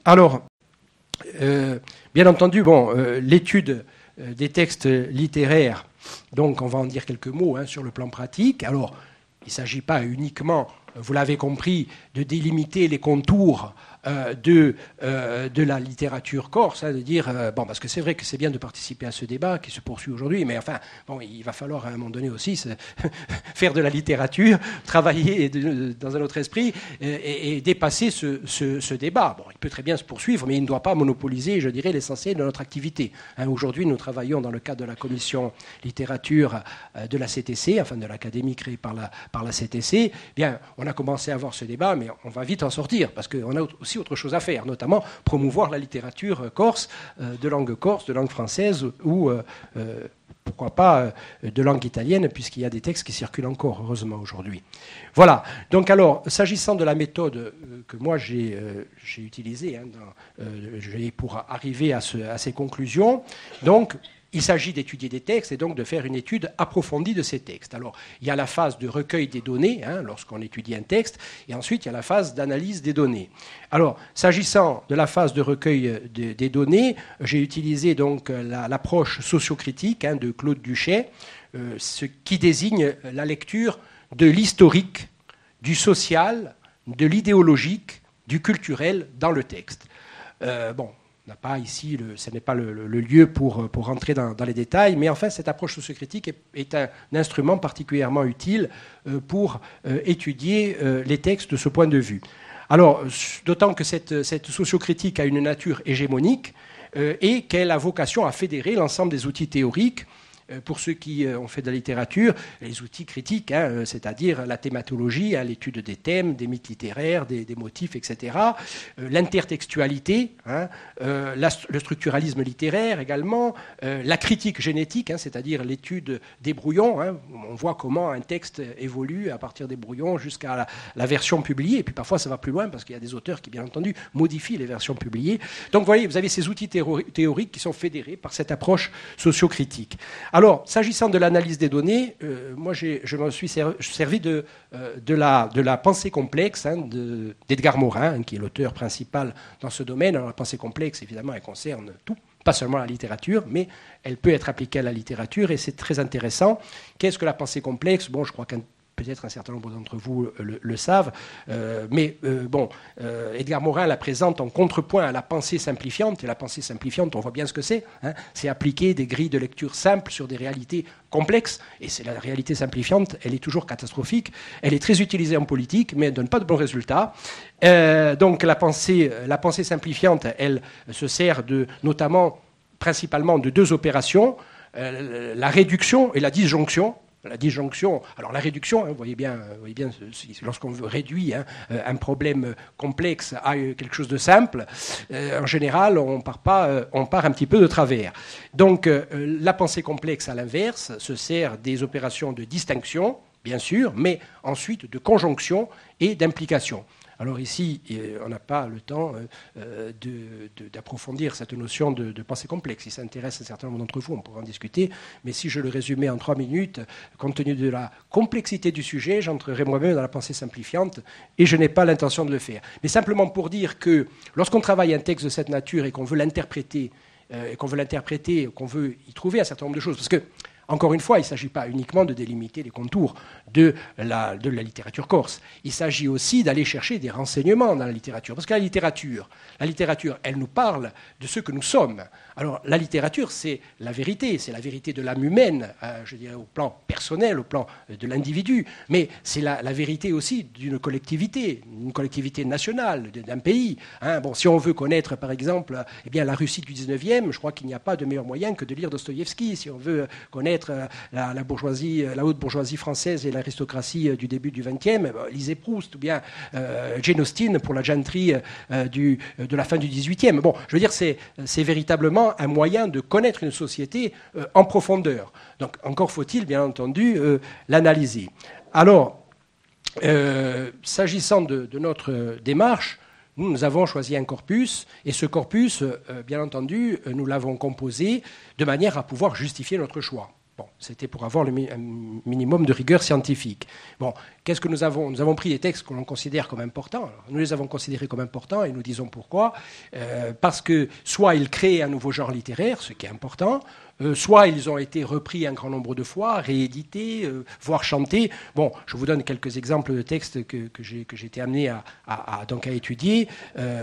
Alors, bien entendu, l'étude des textes littéraires, donc on va en dire quelques mots sur le plan pratique. Alors, il ne s'agit pas uniquement, vous l'avez compris, de délimiter les contours de la littérature corse, de dire, parce que c'est vrai que c'est bien de participer à ce débat qui se poursuit aujourd'hui, mais enfin, il va falloir à un moment donné aussi faire de la littérature, travailler dans un autre esprit et dépasser ce débat. Bon, il peut très bien se poursuivre, mais il ne doit pas monopoliser, je dirais, l'essentiel de notre activité. Aujourd'hui, nous travaillons dans le cadre de la commission littérature de la CTC, enfin de l'académie créée par la CTC. Bien, on a commencé à avoir ce débat, mais on va vite en sortir, parce qu'on a aussi autre chose à faire, notamment promouvoir la littérature corse, de langue française, ou pourquoi pas de langue italienne, puisqu'il y a des textes qui circulent encore, heureusement, aujourd'hui. Voilà. Donc alors, s'agissant de la méthode que moi j'ai utilisée pour arriver à ces conclusions, donc il s'agit d'étudier des textes et donc de faire une étude approfondie de ces textes. Alors, il y a la phase de recueil des données, lorsqu'on étudie un texte, et ensuite il y a la phase d'analyse des données. Alors, s'agissant de la phase de recueil des données, j'ai utilisé donc l'approche sociocritique de Claude Duchet, ce qui désigne la lecture de l'historique, du social, de l'idéologique, du culturel dans le texte. N'a pas ici, ce n'est pas le lieu pour rentrer dans les détails, mais enfin, cette approche sociocritique est un instrument particulièrement utile pour étudier les textes de ce point de vue. Alors, d'autant que cette sociocritique a une nature hégémonique et qu'elle a vocation à fédérer l'ensemble des outils théoriques. Pour ceux qui ont fait de la littérature, les outils critiques, c'est-à-dire la thématologie, l'étude des thèmes, des mythes littéraires, des motifs, etc. L'intertextualité, le structuralisme littéraire également, la critique génétique, c'est-à-dire l'étude des brouillons. On voit comment un texte évolue à partir des brouillons jusqu'à la version publiée. Et puis parfois ça va plus loin parce qu'il y a des auteurs qui, bien entendu, modifient les versions publiées. Donc vous voyez, vous avez ces outils théoriques qui sont fédérés par cette approche sociocritique. Alors, s'agissant de l'analyse des données, moi je me suis servi de la pensée complexe d'Edgar Morin, qui est l'auteur principal dans ce domaine. Alors, la pensée complexe, évidemment, elle concerne tout, pas seulement la littérature, mais elle peut être appliquée à la littérature, et c'est très intéressant. Qu'est-ce que la pensée complexe ? Je crois peut-être un certain nombre d'entre vous le savent, Edgar Morin la présente en contrepoint à la pensée simplifiante, et la pensée simplifiante, on voit bien ce que c'est, c'est appliquer des grilles de lecture simples sur des réalités complexes, et c'est la réalité simplifiante, elle est toujours catastrophique, elle est très utilisée en politique, mais elle ne donne pas de bons résultats. Donc la pensée simplifiante, elle se sert principalement de deux opérations, la réduction et la disjonction. La disjonction, alors la réduction, vous voyez bien, lorsqu'on réduit un problème complexe à quelque chose de simple, en général, on part un petit peu de travers. Donc, la pensée complexe, à l'inverse, se sert des opérations de distinction, bien sûr, mais ensuite de conjonction et d'implication. Alors ici, on n'a pas le temps d'approfondir cette notion de pensée complexe. Si ça intéresse un certain nombre d'entre vous, on pourra en discuter. Mais si je le résumais en 3 minutes, compte tenu de la complexité du sujet, j'entrerai moi-même dans la pensée simplifiante et je n'ai pas l'intention de le faire. Mais simplement pour dire que lorsqu'on travaille un texte de cette nature et qu'on veut l'interpréter, qu'on veut y trouver un certain nombre de choses, parce que encore une fois, il ne s'agit pas uniquement de délimiter les contours de la littérature corse. Il s'agit aussi d'aller chercher des renseignements dans la littérature. Parce que la littérature, elle nous parle de ce que nous sommes. Alors, la littérature, c'est la vérité de l'âme humaine, je dirais au plan personnel, au plan de l'individu. Mais c'est la vérité aussi d'une collectivité nationale, d'un pays. Si on veut connaître, par exemple, la Russie du 19e, je crois qu'il n'y a pas de meilleur moyen que de lire Dostoïevski. Si on veut connaître la haute bourgeoisie française et l'aristocratie du début du XXe, lisez Proust, ou bien Jane Austen pour la gentry de la fin du XVIIIe. Je veux dire, c'est véritablement un moyen de connaître une société en profondeur. Donc, encore faut-il, bien entendu, l'analyser. Alors, s'agissant de notre démarche, nous avons choisi un corpus, et ce corpus, bien entendu, nous l'avons composé de manière à pouvoir justifier notre choix. Bon, c'était pour avoir un minimum de rigueur scientifique. Bon, qu'est-ce que nous avons ? Nous avons pris des textes que l'on considère comme importants. Alors, nous les avons considérés comme importants et nous disons pourquoi. Parce que soit ils créent un nouveau genre littéraire, ce qui est important, soit ils ont été repris un grand nombre de fois, réédités, voire chantés. Bon, je vous donne quelques exemples de textes que j'ai été amené à étudier.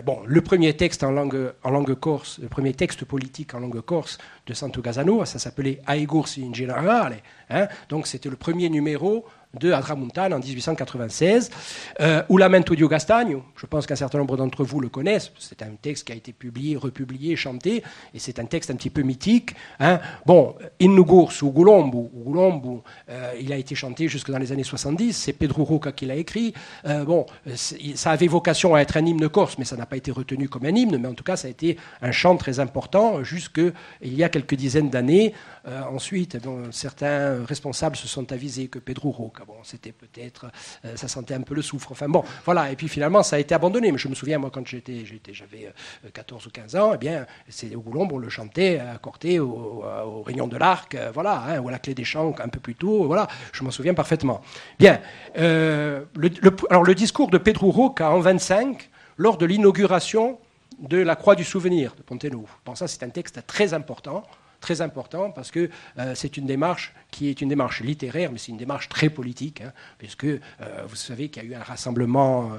Bon, le premier texte en langue corse, le premier texte politique en langue corse de Santo Casanova, ça s'appelait Ai Corsi in Generale. Hein, donc c'était le premier numéro de Atramuntana en 1896, ou Lamento Dio Castagno, je pense qu'un certain nombre d'entre vous le connaissent, c'est un texte qui a été publié, republié, chanté, et c'est un texte un petit peu mythique. Hein. Bon, Innugurs ou Gulombu, il a été chanté jusque dans les années 70, c'est Pedro Roca qui l'a écrit. Bon, ça avait vocation à être un hymne corse, mais ça n'a pas été retenu comme un hymne, mais en tout cas ça a été un chant très important jusqu'il y a quelques dizaines d'années. Ensuite, bon, certains responsables se sont avisés que Pedro Roca, bon, c'était peut-être, ça sentait un peu le soufre. Enfin bon, voilà. Et puis finalement, ça a été abandonné. Mais je me souviens, moi, quand j'avais 14 ou 15 ans, eh bien, c'est au Goulombe, on le chantait à Corté, au Réunion de l'Arc, voilà, hein, ou à la Clé des Champs un peu plus tôt, voilà. Je m'en souviens parfaitement. Bien. Alors le discours de Pedro Roca en 25, lors de l'inauguration de la Croix du Souvenir de Pontenouve. Bon, ça, c'est un texte très important parce que c'est une démarche qui est une démarche littéraire, mais c'est une démarche très politique, hein, puisque vous savez qu'il y a eu un rassemblement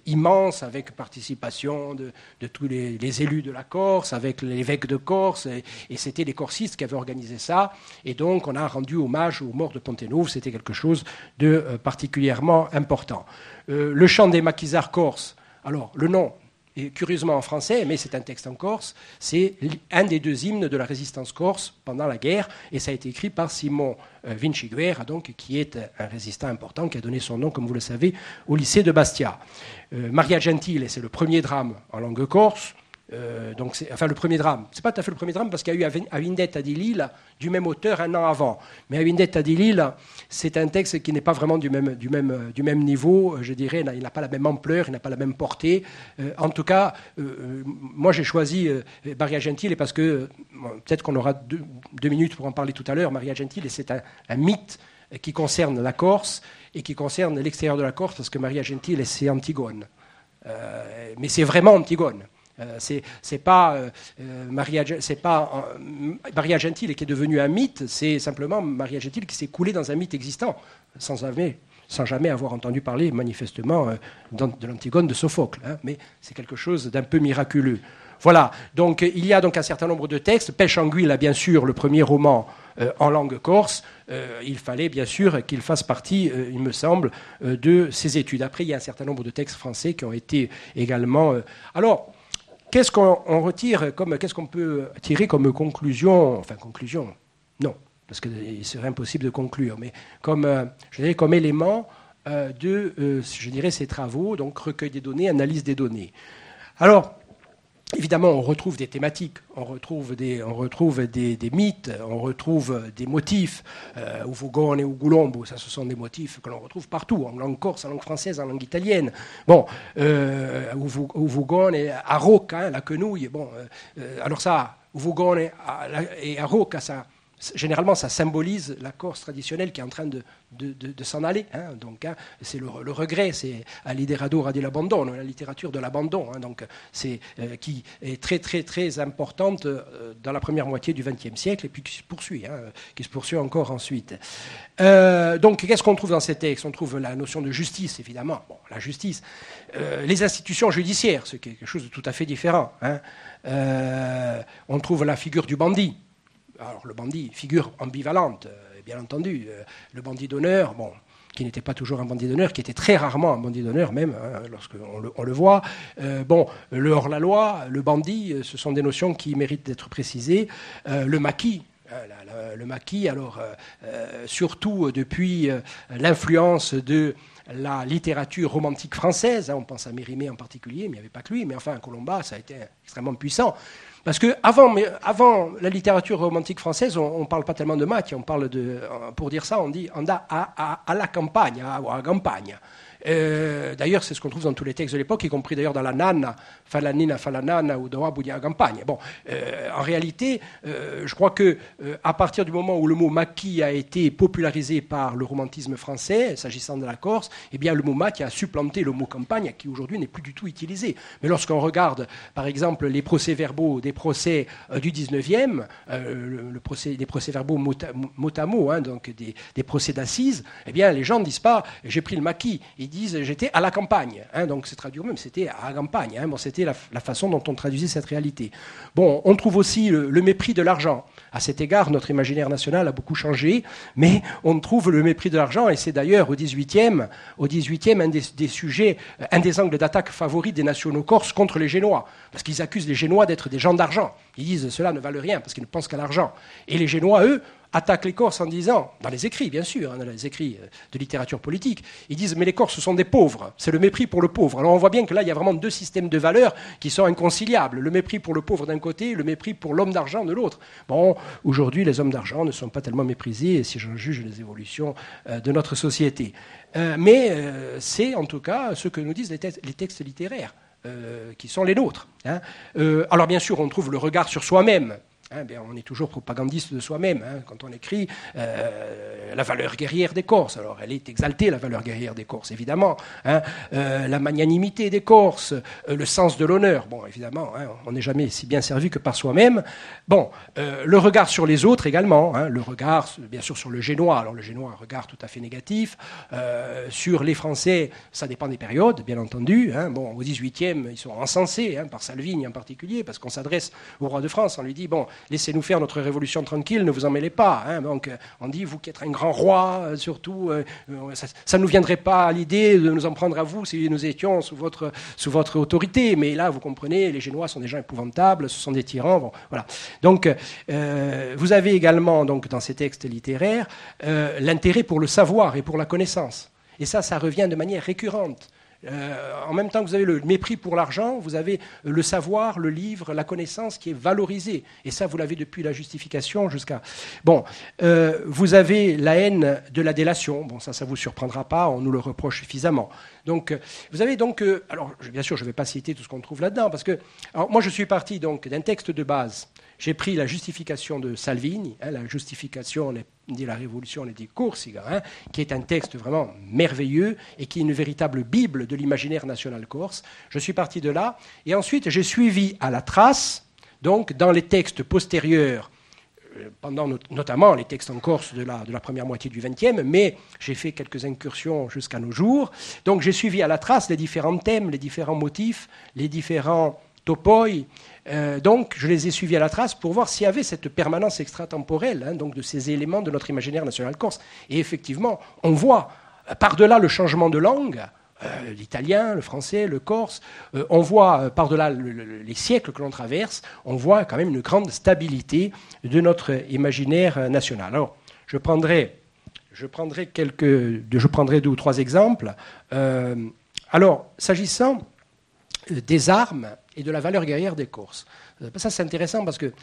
immense avec participation de tous les élus de la Corse, avec l'évêque de Corse, et c'était les corsistes qui avaient organisé ça, et donc on a rendu hommage aux morts de Pontenouve, c'était quelque chose de particulièrement important. Le chant des maquisards corses, alors le nom, et curieusement en français, mais c'est un texte en corse, c'est un des deux hymnes de la résistance corse pendant la guerre, et ça a été écrit par Simon Vinciguerra, donc, qui est un résistant important, qui a donné son nom, comme vous le savez, au lycée de Bastia. Maria Gentile, c'est le premier drame en langue corse. Le premier drame, c'est pas tout à fait le premier drame parce qu'il y a eu Avindetta di Lilla du même auteur un an avant. Mais Avindetta di Lilla, c'est un texte qui n'est pas vraiment du même niveau, je dirais. Il n'a pas la même ampleur, il n'a pas la même portée. En tout cas, moi j'ai choisi Maria Gentile parce que peut-être qu'on aura deux minutes pour en parler tout à l'heure. Maria Gentile, c'est un mythe qui concerne la Corse et qui concerne l'extérieur de la Corse parce que Maria Gentile, c'est Antigone. Mais c'est vraiment Antigone. C'est pas Maria Gentile qui est devenue un mythe, c'est simplement Maria Gentile qui s'est coulée dans un mythe existant, sans jamais avoir entendu parler manifestement de l'Antigone de Sophocle. Hein, mais c'est quelque chose d'un peu miraculeux. Voilà, donc il y a donc un certain nombre de textes. Pêche Anguille a bien sûr le premier roman en langue corse. Il fallait bien sûr qu'il fasse partie, il me semble, de ces études. Après, il y a un certain nombre de textes français qui ont été également... Alors, qu'est-ce qu'on retire qu'est-ce qu'on peut tirer comme conclusion ? Enfin, conclusion, non, parce qu'il serait impossible de conclure, mais comme élément de ces travaux, donc recueil des données, analyse des données. Alors, évidemment, on retrouve des thématiques, on retrouve des mythes, on retrouve des motifs. Uvugone ou Gulombo, ça, ce sont des motifs que l'on retrouve partout, en langue corse, en langue française, en langue italienne. Bon, Uvugone, Arroca, hein, la quenouille. Bon, alors ça, Uvugone et Arroca, ça. Généralement, ça symbolise la Corse traditionnelle qui est en train de s'en aller. Hein, donc, hein, c'est le regret, c'est l'idéradura di l'abandon, la littérature de l'abandon, hein, donc, qui est très, très, très importante dans la première moitié du XXe siècle et puis qui se poursuit encore ensuite. Donc, qu'est-ce qu'on trouve dans ces textes ? On trouve la notion de justice, évidemment. Bon, la justice. Les institutions judiciaires, ce qui est quelque chose de tout à fait différent. Hein. On trouve la figure du bandit. Alors, le bandit, figure ambivalente, bien entendu. Le bandit d'honneur, bon, qui n'était pas toujours un bandit d'honneur, qui était très rarement un bandit d'honneur même, hein, lorsqu'on le voit. Le hors-la-loi, le bandit, ce sont des notions qui méritent d'être précisées. Le maquis, alors, surtout depuis l'influence de la littérature romantique française, hein, on pense à Mérimée en particulier, mais il n'y avait pas que lui, mais enfin, Colomba, ça a été extrêmement puissant. Parce que avant la littérature romantique française, on ne parle pas tellement de maquis, on parle pour dire ça, on dit à la campagne, à la campagne. D'ailleurs, c'est ce qu'on trouve dans tous les textes de l'époque, y compris d'ailleurs dans la Nana, Falanina, Falanana ou Doa Boudia Campagne. Bon, en réalité, je crois que à partir du moment où le mot maquis a été popularisé par le romantisme français, s'agissant de la Corse, eh bien le mot maquis a supplanté le mot campagne, qui aujourd'hui n'est plus du tout utilisé. Mais lorsqu'on regarde, par exemple, les procès-verbaux des procès du 19e, des procès-verbaux mot à mot, hein, donc des procès d'assises, eh bien les gens ne disent pas « j'ai pris le maquis », ils disent « j'étais à la campagne hein, ». Donc c'est traduit même, c'était à la campagne. Hein, bon, c'était la façon dont on traduisait cette réalité. Bon, on trouve aussi le mépris de l'argent. À cet égard, notre imaginaire national a beaucoup changé, mais on trouve le mépris de l'argent, et c'est d'ailleurs au XVIIIe un des sujets, un des angles d'attaque favoris des nationaux corses contre les Génois, parce qu'ils accusent les Génois d'être des gens d'argent. Ils disent cela ne valent rien parce qu'ils ne pensent qu'à l'argent. Et les Génois, eux, attaquent les Corses en disant, dans les écrits bien sûr, hein, dans les écrits de littérature politique, ils disent mais les Corses sont des pauvres, c'est le mépris pour le pauvre. Alors on voit bien que là il y a vraiment deux systèmes de valeurs qui sont inconciliables, le mépris pour le pauvre d'un côté, le mépris pour l'homme d'argent de l'autre. Bon, aujourd'hui les hommes d'argent ne sont pas tellement méprisés si j'en juge les évolutions de notre société. Mais c'est en tout cas ce que nous disent les textes littéraires qui sont les nôtres. Hein. Alors bien sûr on trouve le regard sur soi-même. Hein, bien, on est toujours propagandiste de soi-même hein, quand on écrit la valeur guerrière des Corses. Alors, elle est exaltée, la valeur guerrière des Corses, évidemment. Hein, la magnanimité des Corses, le sens de l'honneur. Bon, évidemment, hein, on n'est jamais si bien servi que par soi-même. Bon, le regard sur les autres également. Hein, le regard, bien sûr, sur le Génois. Alors, le Génois, un regard tout à fait négatif. Sur les Français, ça dépend des périodes, bien entendu. Hein. Bon, au XVIIIe, ils sont encensés, hein, par Salvigne en particulier, parce qu'on s'adresse au roi de France. On lui dit, bon, laissez-nous faire notre révolution tranquille, ne vous en mêlez pas. Hein. Donc, on dit, vous qui êtes un grand roi, surtout, ça ne nous viendrait pas à l'idée de nous en prendre à vous si nous étions sous votre autorité. Mais là, vous comprenez, les Génois sont des gens épouvantables, ce sont des tyrans. Bon, voilà. Donc, vous avez également, donc, dans ces textes littéraires, l'intérêt pour le savoir et pour la connaissance. Et ça revient de manière récurrente. En même temps que vous avez le mépris pour l'argent, vous avez le savoir, le livre, la connaissance qui est valorisée. Et ça, vous l'avez depuis la justification jusqu'à... Bon, vous avez la haine de la délation. Bon, ça ne vous surprendra pas, on nous le reproche suffisamment. Donc, vous avez donc... alors, bien sûr, je ne vais pas citer tout ce qu'on trouve là-dedans, parce que... Alors, moi, je suis parti donc d'un texte de base. J'ai pris la justification de Salvini, hein, la justification de la Révolution des Corsica, hein, qui est un texte vraiment merveilleux et qui est une véritable bible de l'imaginaire national corse. Je suis parti de là, et ensuite j'ai suivi à la trace, donc dans les textes postérieurs, pendant notamment les textes en Corse de la première moitié du XXe, mais j'ai fait quelques incursions jusqu'à nos jours. Donc j'ai suivi à la trace les différents thèmes, les différents motifs, les différents topoi. Donc, je les ai suivis à la trace pour voir s'il y avait cette permanence extratemporelle hein, donc de ces éléments de notre imaginaire national corse. Et effectivement, on voit, par-delà le changement de langue, l'italien, le français, le corse, on voit, par-delà les siècles que l'on traverse, on voit quand même une grande stabilité de notre imaginaire national. Alors, je prendrai deux ou trois exemples. Alors, s'agissant des armes et de la valeur guerrière des Corses. Ça, c'est intéressant parce que,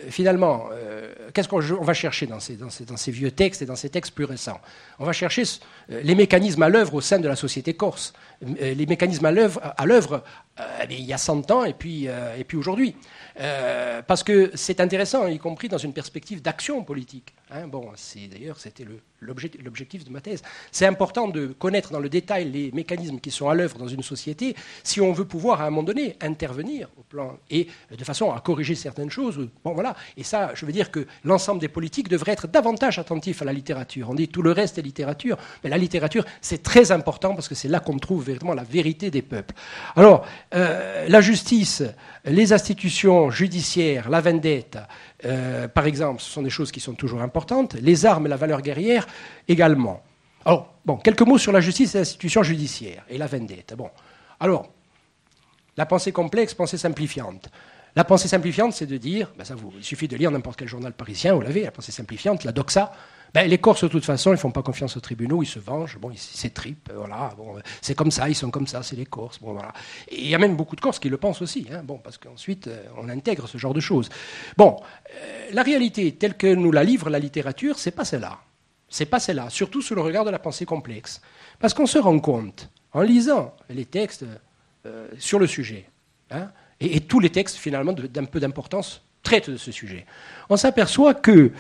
finalement, qu'est-ce qu'on va chercher dans ces vieux textes et dans ces textes plus récents? On va chercher les mécanismes à l'œuvre au sein de la société corse. Les mécanismes à l'œuvre il y a 100 ans et puis aujourd'hui. Parce que c'est intéressant, y compris dans une perspective d'action politique. Hein, bon, d'ailleurs, c'était l'objectif de ma thèse. C'est important de connaître dans le détail les mécanismes qui sont à l'œuvre dans une société si on veut pouvoir, à un moment donné, intervenir au plan et de façon à corriger certaines choses. Bon, voilà. Et ça, je veux dire que l'ensemble des politiques devraient être davantage attentifs à la littérature. On dit tout le reste est littérature, mais la littérature, c'est très important parce que c'est là qu'on trouve véritablement la vérité des peuples. Alors, la justice, les institutions judiciaires, la vendetta, par exemple, ce sont des choses qui sont toujours importantes. Les armes et la valeur guerrière également. Alors, bon, quelques mots sur la justice et l'institution judiciaire et la vendetta. Bon, alors, la pensée complexe, pensée simplifiante. La pensée simplifiante, c'est de dire, il suffit de lire n'importe quel journal parisien, vous l'avez, la pensée simplifiante, la doxa. Les Corses, de toute façon, ils ne font pas confiance aux tribunaux, ils se vengent, bon, ils s'étripent, voilà, bon, c'est comme ça, ils sont comme ça, c'est les Corses, bon, voilà. Et il y a même beaucoup de Corses qui le pensent aussi, hein, bon, parce qu'ensuite, on intègre ce genre de choses. Bon, la réalité telle que nous la livre la littérature, c'est pas celle-là. C'est pas celle-là, surtout sous le regard de la pensée complexe. Parce qu'on se rend compte, en lisant les textes sur le sujet, hein, et tous les textes, finalement, d'un peu d'importance, traitent de ce sujet. On s'aperçoit que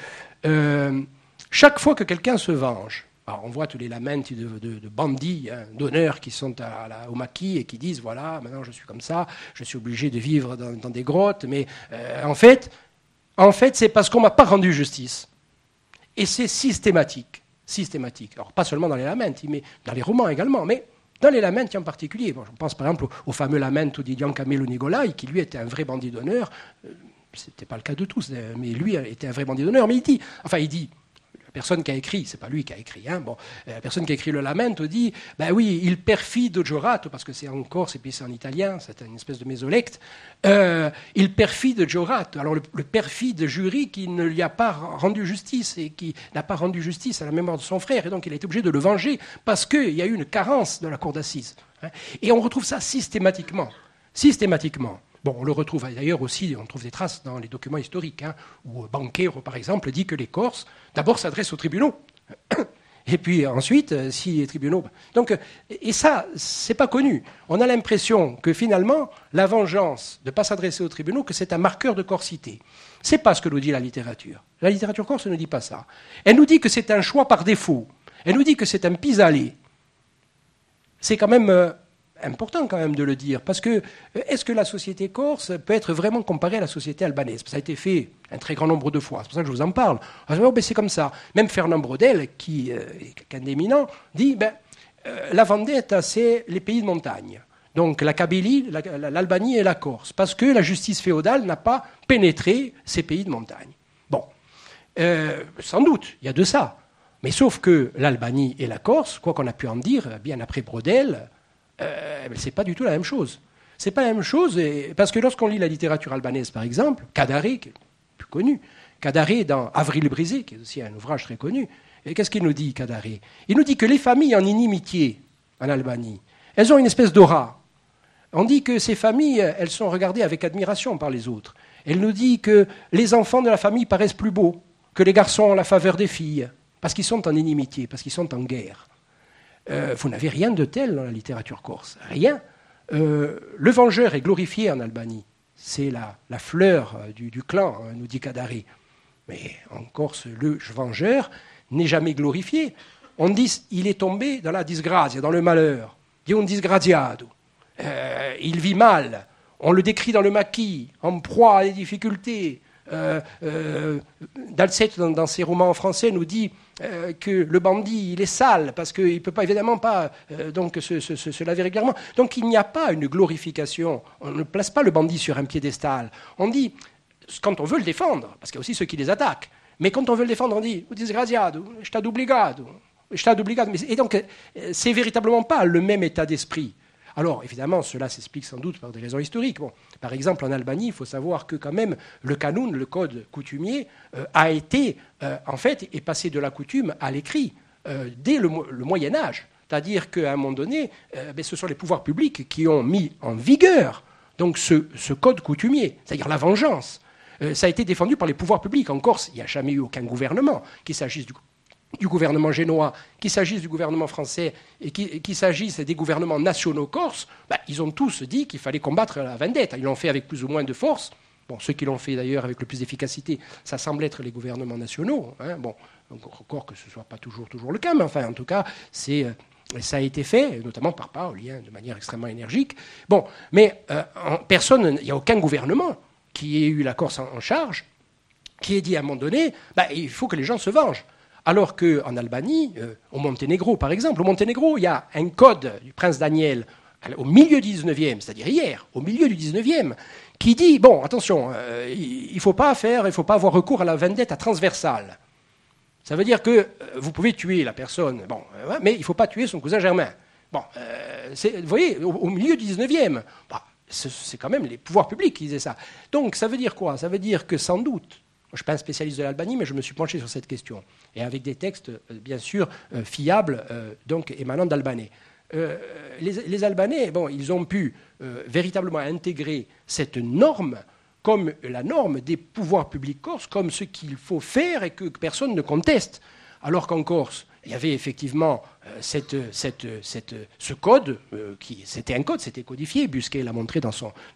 chaque fois que quelqu'un se venge, alors on voit tous les laments de bandits, hein, d'honneur qui sont au maquis et qui disent, voilà, maintenant je suis comme ça, je suis obligé de vivre dans des grottes, mais en fait, c'est parce qu'on ne m'a pas rendu justice. Et c'est systématique. Alors, pas seulement dans les laments, mais dans les romans également, mais dans les laments en particulier. Bon, je pense par exemple au fameux lamento di Giancamillo Nicolai, qui lui était un vrai bandit d'honneur. Ce n'était pas le cas de tous, mais lui était un vrai bandit d'honneur. Mais il dit, la personne qui a écrit, c'est pas lui qui a écrit, hein, bon, la personne qui a écrit le lamento dit, ben oui, il perfido giorato, parce que c'est en corse et puis c'est en italien, c'est une espèce de mésolecte, il perfide giorato, alors le perfide jury qui ne lui a pas rendu justice et qui n'a pas rendu justice à la mémoire de son frère, et donc il a été obligé de le venger parce qu'il y a eu une carence de la cour d'assises. Hein, et on retrouve ça systématiquement. Bon, on le retrouve d'ailleurs aussi, on trouve des traces dans les documents historiques, hein, où Banquero, par exemple, dit que les Corses, d'abord, s'adressent aux tribunaux. Et puis ensuite, si les tribunaux... Donc, et ça, c'est pas connu. On a l'impression que finalement, la vengeance de ne pas s'adresser aux tribunaux, que c'est un marqueur de corsité. C'est pas ce que nous dit la littérature. La littérature corse ne dit pas ça. Elle nous dit que c'est un choix par défaut. Elle nous dit que c'est un pis-aller. C'est quand même... important quand même de le dire, parce que est-ce que la société corse peut être vraiment comparée à la société albanaise? Ça a été fait un très grand nombre de fois, c'est pour ça que je vous en parle. C'est comme ça. Même Fernand Braudel, qui est un éminent, dit la vendetta, c'est les pays de montagne. Donc la Kabylie, l'Albanie et la Corse, parce que la justice féodale n'a pas pénétré ces pays de montagne. Bon, sans doute, il y a de ça. Mais sauf que l'Albanie et la Corse, quoi qu'on a pu en dire, bien après Braudel, c'est pas du tout la même chose. C'est pas la même chose, parce que lorsqu'on lit la littérature albanaise, par exemple, Kadare, qui est plus connu, Kadare dans Avril brisé, qui est aussi un ouvrage très connu, et qu'est-ce qu'il nous dit, Kadare? Il nous dit que les familles en inimitié, en Albanie, elles ont une espèce d'aura. On dit que ces familles, elles sont regardées avec admiration par les autres. Elle nous dit que les enfants de la famille paraissent plus beaux, que les garçons ont la faveur des filles, parce qu'ils sont en inimitié, parce qu'ils sont en guerre. Vous n'avez rien de tel dans la littérature corse. Rien. Le vengeur est glorifié en Albanie. C'est la fleur du clan, hein, nous dit Kadare. Mais en Corse, le vengeur n'est jamais glorifié. On dit il est tombé dans la disgrazia, dans le malheur. Di un disgraziato. Il vit mal. On le décrit dans le maquis, en proie à des difficultés. Dalcet, dans ses romans en français, nous dit que le bandit, il est sale, parce qu'il ne peut pas, évidemment pas donc, se laver régulièrement. Donc il n'y a pas une glorification. On ne place pas le bandit sur un piédestal. On dit, quand on veut le défendre, parce qu'il y a aussi ceux qui les attaquent, mais quand on veut le défendre, on dit « disgraziado, stado obbligato ». Et donc, c'est véritablement pas le même état d'esprit. Alors, évidemment, cela s'explique sans doute par des raisons historiques. Bon, par exemple, en Albanie, il faut savoir que quand même le canon, le code coutumier, a été, en fait, est passé de la coutume à l'écrit dès le Moyen-Âge. C'est-à-dire qu'à un moment donné, ce sont les pouvoirs publics qui ont mis en vigueur donc, ce code coutumier, c'est-à-dire la vengeance. Ça a été défendu par les pouvoirs publics. En Corse, il n'y a jamais eu aucun gouvernement, qu'il s'agisse du gouvernement génois, qu'il s'agisse du gouvernement français et qu'il s'agisse des gouvernements nationaux corses, ils ont tous dit qu'il fallait combattre la vendetta. Ils l'ont fait avec plus ou moins de force. Bon, ceux qui l'ont fait d'ailleurs avec le plus d'efficacité, ça semble être les gouvernements nationaux. Hein. Bon, encore que ce ne soit pas toujours le cas, mais enfin, en tout cas, ça a été fait, notamment par Paolien, de manière extrêmement énergique. Bon, mais il n'y a aucun gouvernement qui ait eu la Corse en charge, qui ait dit à un moment donné, il faut que les gens se vengent. Alors qu'en Albanie, au Monténégro par exemple, au Monténégro, il y a un code du prince Daniel au milieu du 19e, c'est-à-dire hier, au milieu du 19e, qui dit, bon, attention, il ne faut pas avoir recours à la vendetta transversale. Ça veut dire que vous pouvez tuer la personne, bon, mais il ne faut pas tuer son cousin germain. Bon, vous voyez, au milieu du 19e, c'est quand même les pouvoirs publics qui disaient ça. Donc ça veut dire quoi? Ça veut dire que sans doute, je ne suis pas un spécialiste de l'Albanie, mais je me suis penché sur cette question, et avec des textes, bien sûr, fiables, donc émanant d'Albanais. Les Albanais, bon, ils ont pu véritablement intégrer cette norme comme la norme des pouvoirs publics corses, comme ce qu'il faut faire et que personne ne conteste. alors qu'en Corse, il y avait effectivement ce code, c'était un code, c'était codifié. Busquet l'a montré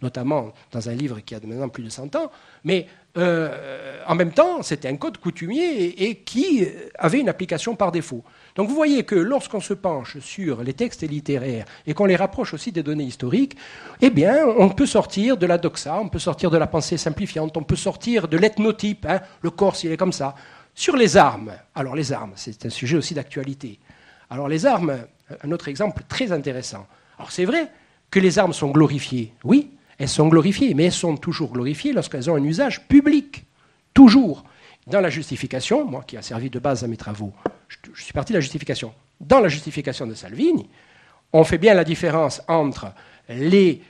notamment dans un livre qui a maintenant plus de 100 ans. Mais en même temps, c'était un code coutumier et qui avait une application par défaut. Donc vous voyez que lorsqu'on se penche sur les textes littéraires et qu'on les rapproche aussi des données historiques, eh bien, on peut sortir de la doxa, on peut sortir de la pensée simplifiante, on peut sortir de l'ethnotype. Hein, le Corse, il est comme ça. Sur les armes, alors les armes, c'est un sujet aussi d'actualité. Alors les armes, un autre exemple très intéressant. Alors c'est vrai que les armes sont glorifiées, oui, elles sont glorifiées, mais elles sont toujours glorifiées lorsqu'elles ont un usage public, toujours. Dans la justification, moi qui a servi de base à mes travaux, je suis parti de la justification. Dans la justification de Salvini, on fait bien la différence entre les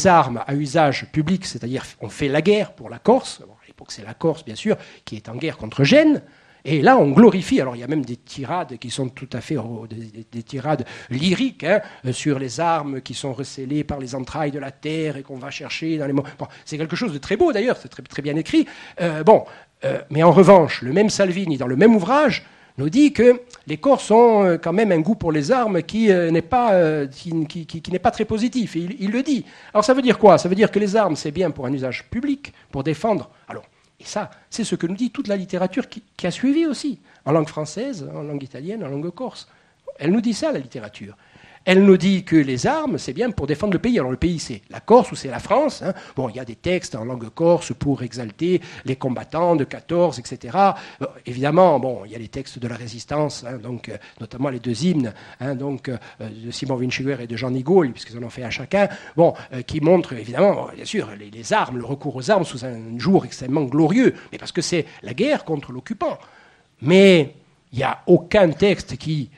armes à usage public, c'est-à-dire on fait la guerre pour la Corse, bon, à l'époque c'est la Corse bien sûr, qui est en guerre contre Gênes, et là on glorifie, alors il y a même des tirades qui sont tout à fait des tirades lyriques hein, sur les armes qui sont recélées par les entrailles de la terre et qu'on va chercher dans les... Bon, c'est quelque chose de très beau d'ailleurs, c'est très, très bien écrit. Mais en revanche, le même Salvini, dans le même ouvrage, nous dit que les Corses ont quand même un goût pour les armes qui n'est pas très positif. Et il le dit. Alors ça veut dire quoi? Ça veut dire que les armes, c'est bien pour un usage public, pour défendre. Alors, et ça, c'est ce que nous dit toute la littérature qui a suivi aussi, en langue française, en langue italienne, en langue corse. Elle nous dit ça, la littérature. Elle nous dit que les armes, c'est bien pour défendre le pays. Alors le pays, c'est la Corse ou c'est la France. Hein. Bon, il y a des textes en langue corse pour exalter les combattants de 14, etc. Bon, évidemment, bon, il y a les textes de la résistance, hein, donc, notamment les deux hymnes hein, donc, de Simon Vinciguer et de Jean Nigaud, puisqu'ils en ont fait un chacun, bon, qui montrent évidemment, bon, bien sûr, les armes, le recours aux armes sous un jour extrêmement glorieux, mais parce que c'est la guerre contre l'occupant. Mais il n'y a aucun texte qui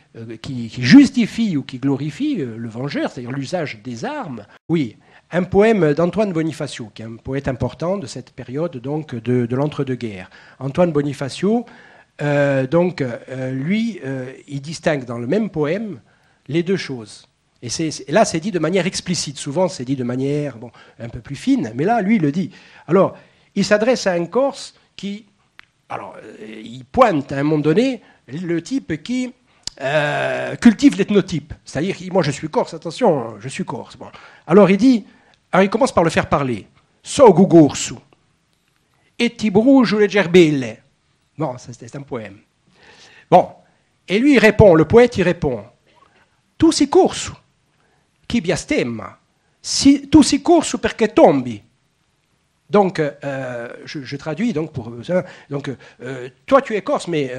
justifie ou qui glorifie le vengeur, c'est-à-dire l'usage des armes. Oui, un poème d'Antoine Bonifacio, qui est un poète important de cette période donc, de l'entre-deux-guerres. Antoine Bonifacio, lui, il distingue dans le même poème les deux choses. Et là, c'est dit de manière explicite. Souvent, c'est dit de manière un peu plus fine, mais là, lui, il le dit. Alors, il s'adresse à un Corse qui... Alors, il pointe à un moment donné le type qui cultive l'ethnotype. C'est-à-dire, moi je suis corse, attention, je suis corse. Bon. Alors il commence par le faire parler. So gugursu, et ti bruju le gerbelle. Bon, c'est un poème. Bon, et lui il répond, le poète il répond. Tu si corsu, chi biastemma, tu si corsu perché tombi. Donc, je traduis donc pour ça. Donc, toi, tu es corse, mais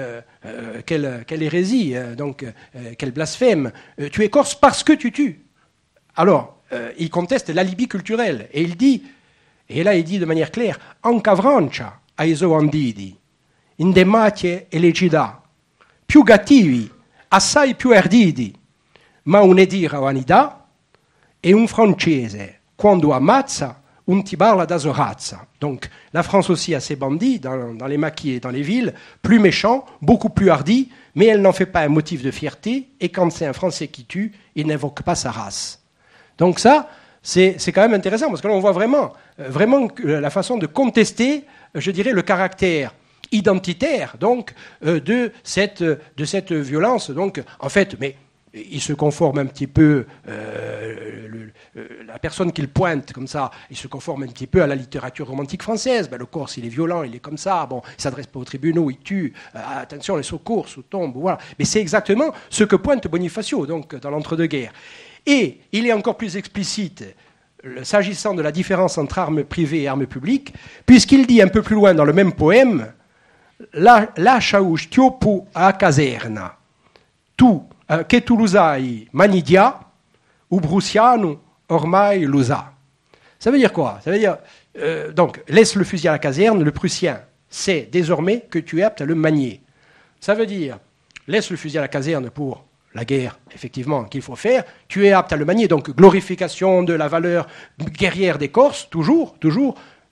quelle hérésie, quel blasphème. Tu es corse parce que tu tues. Alors, il conteste l'alibi culturel et il dit, et là il dit de manière claire, anca Francia ai suoi anditi, in demacie e legità, più cattivi, assai più arditi, ma un'edira vanità e un francese quando ammazza un ti parla da sorazza. Donc la France aussi a ses bandits dans les maquis et dans les villes, plus méchants, beaucoup plus hardis, mais elle n'en fait pas un motif de fierté, et quand c'est un Français qui tue, il n'invoque pas sa race. Donc ça, c'est quand même intéressant, parce que là on voit vraiment la façon de contester, je dirais, le caractère identitaire donc, de cette violence. Donc, en fait, mais il se conforme un petit peu, la personne qu'il pointe comme ça, il se conforme un petit peu à la littérature romantique française. Ben, le Corse, il est violent, il est comme ça, bon, il ne s'adresse pas aux tribunaux, il tue, attention, les secours, sous tombe, voilà. Mais c'est exactement ce que pointe Bonifacio, donc, dans l'entre-deux-guerres. Et il est encore plus explicite s'agissant de la différence entre armes privées et armes publiques, puisqu'il dit un peu plus loin dans le même poème, «Lascia ustiopu a caserna, che tu l'usai manidia, ou bruciano ormai l'usa». Ça veut dire quoi? Ça veut dire, donc, laisse le fusil à la caserne, le Prussien sait désormais que tu es apte à le manier. Ça veut dire, laisse le fusil à la caserne pour la guerre, effectivement, qu'il faut faire, tu es apte à le manier, donc glorification de la valeur guerrière des Corses, toujours,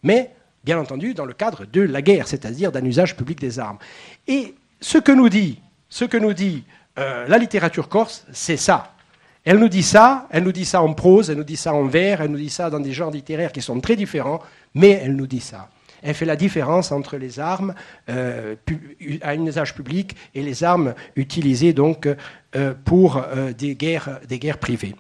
mais bien entendu dans le cadre de la guerre, c'est-à-dire d'un usage public des armes. Et ce que nous dit la littérature corse, c'est ça. Elle nous dit ça en prose, elle nous dit ça en vers, elle nous dit ça dans des genres littéraires qui sont très différents, mais elle nous dit ça. Elle fait la différence entre les armes à un usage public et les armes utilisées donc pour des guerres privées.